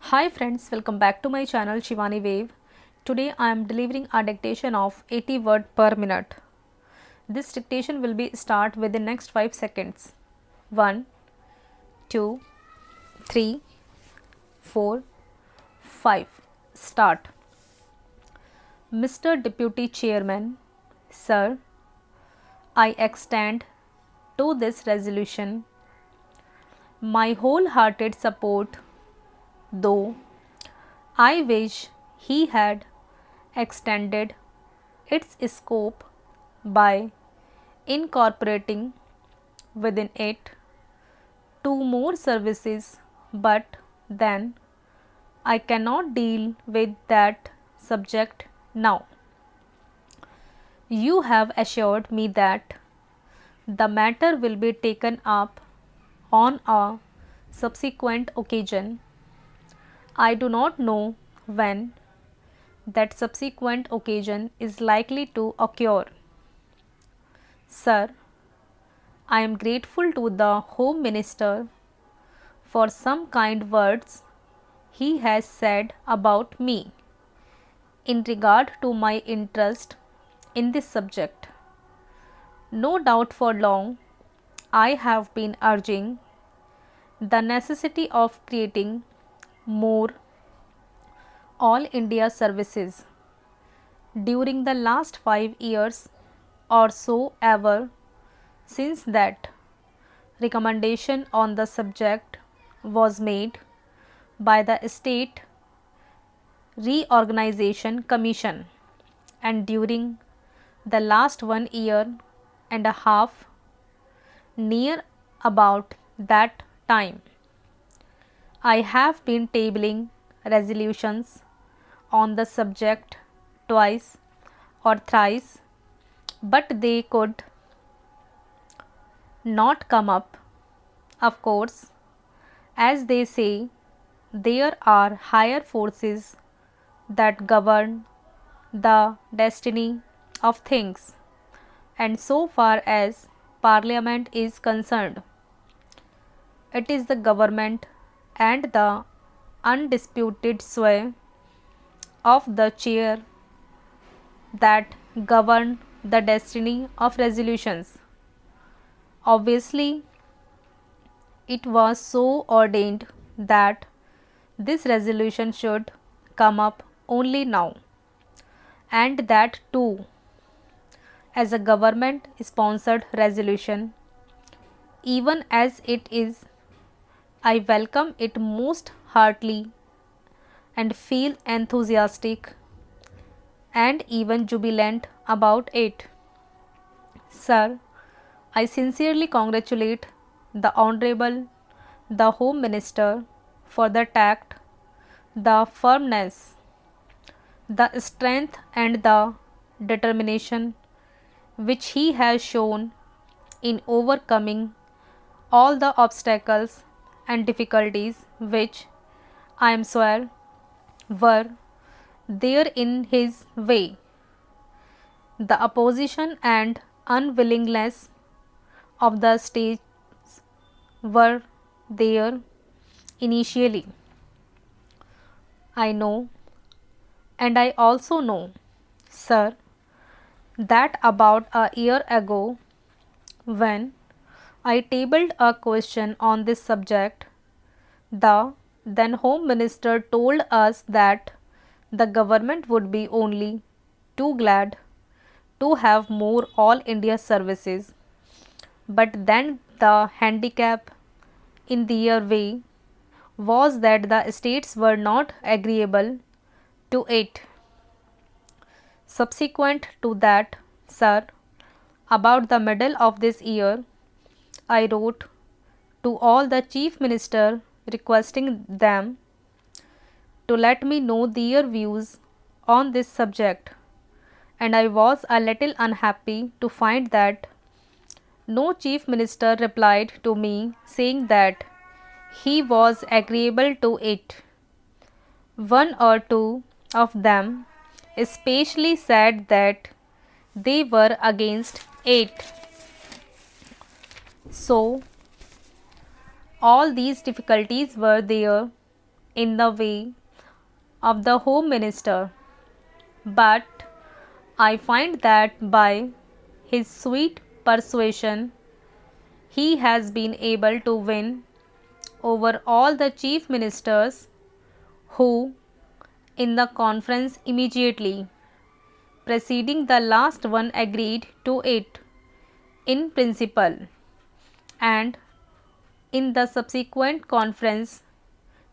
Hi friends, welcome back to my channel Shivani Wave. Today I am delivering a dictation of 80 words per minute. This dictation will be start within next 5 seconds. 1, 2, 3, 4, 5. Start. Mr. Deputy Chairman, Sir, I extend to this resolution my wholehearted support, though I wish he had extended its scope by incorporating within it two more services, but then I cannot deal with that subject now. You have assured me that the matter will be taken up on a subsequent occasion. I do not know when that subsequent occasion is likely to occur. Sir, I am grateful to the Home Minister for some kind words he has said about me in regard to my interest in this subject. No doubt for long I have been urging the necessity of creating more All India services during the last 5 years or so ever since that recommendation on the subject was made by the State Reorganization Commission, and during the last 1 year and a half, near about that time, I have been tabling resolutions on the subject twice or thrice, but they could not come up. Of course, as they say, there are higher forces that govern the destiny of things, and so far as Parliament is concerned, it is the government and the undisputed sway of the chair that govern the destiny of resolutions. Obviously, it was so ordained that this resolution should come up only now, and that too as a government sponsored resolution. Even as it is, I welcome it most heartily and feel enthusiastic and even jubilant about it. Sir, I sincerely congratulate the Honorable the Home Minister for the tact, the firmness, the strength and the determination which he has shown in overcoming all the obstacles and difficulties which I am sure were there in his way. The opposition and unwillingness of the states were there initially. I know, and I also know, sir, that about a year ago, when I tabled a question on this subject, the then Home Minister told us that the government would be only too glad to have more All India services, but then the handicap in their way was that the states were not agreeable to it. Subsequent to that, sir, about the middle of this year, I wrote to all the Chief Minister requesting them to let me know their views on this subject, and I was a little unhappy to find that no Chief Minister replied to me saying that he was agreeable to it. One or two of them especially said that they were against it. So, all these difficulties were there in the way of the Home Minister, but I find that by his sweet persuasion he has been able to win over all the chief ministers who, in the conference immediately preceding the last one, agreed to it in principle, and in the subsequent conference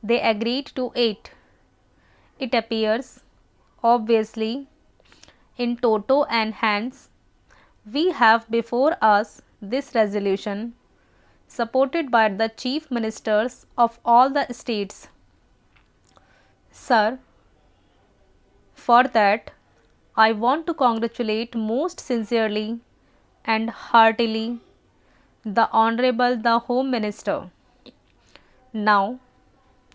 they agreed to it. It appears obviously in toto and hence we have before us this resolution supported by the chief ministers of all the states. Sir, for that I want to congratulate most sincerely and heartily the Honorable the Home Minister. Now,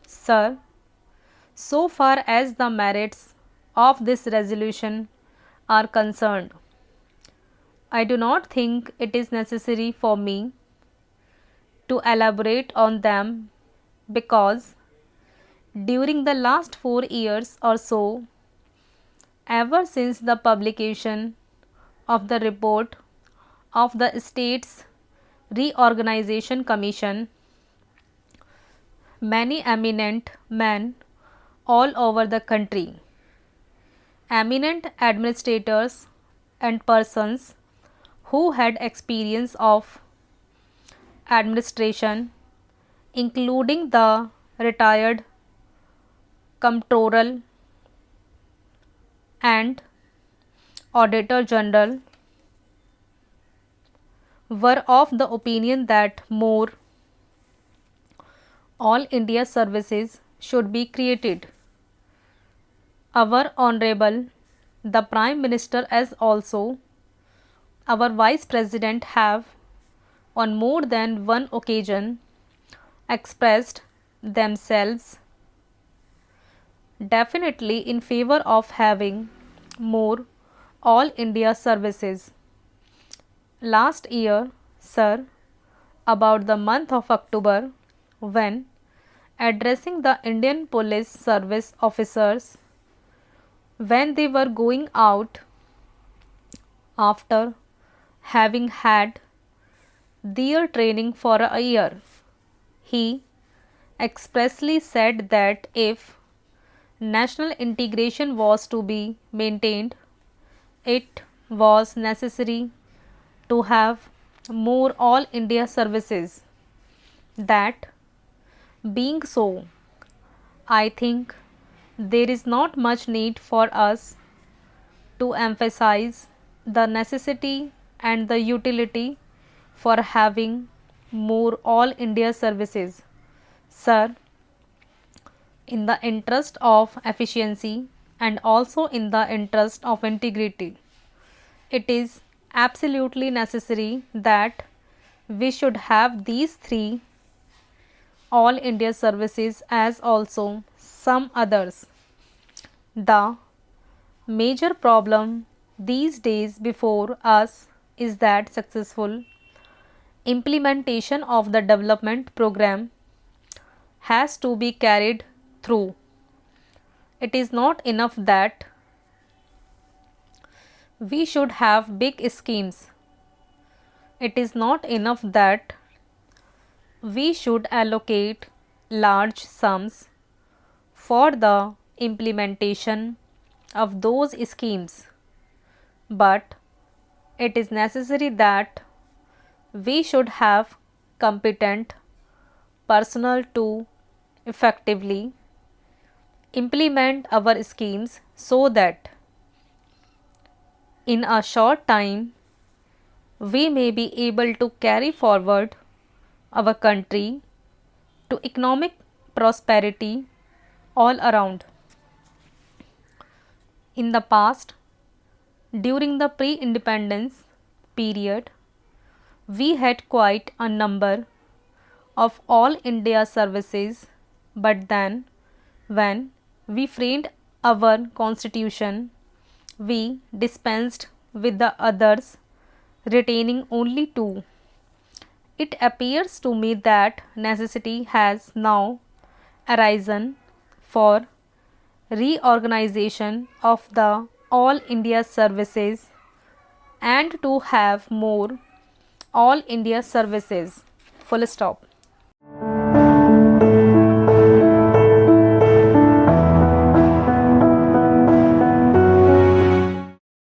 sir, so far as the merits of this resolution are concerned, I do not think it is necessary for me to elaborate on them because during the last 4 years or so, ever since the publication of the report of the States Reorganization Commission, many eminent men all over the country, eminent administrators and persons who had experience of administration, including the retired Comptroller and Auditor General, were of the opinion that more All India services should be created. Our Honorable the Prime Minister as also our Vice President have on more than one occasion expressed themselves definitely in favor of having more All India services. Last year, sir, about the month of October, when addressing the Indian Police Service officers when they were going out after having had their training for a year, he expressly said that if national integration was to be maintained, it was necessary to have more All India services. That being so, I think there is not much need for us to emphasize the necessity and the utility for having more All India services. Sir, in the interest of efficiency and also in the interest of integrity, it is absolutely necessary that we should have these three All India services as also some others. The major problem these days before us is that successful implementation of the development program has to be carried through. It is not enough that we should have big schemes. It is not enough that we should allocate large sums for the implementation of those schemes, but it is necessary that we should have competent personnel to effectively implement our schemes so that in a short time we may be able to carry forward our country to economic prosperity all around. In the past, during the pre-independence period, we had quite a number of All India services, but then when we framed our constitution, we dispensed with the others, retaining only two. It appears to me that necessity has now arisen for reorganization of the All India services and to have more All India services. Full stop.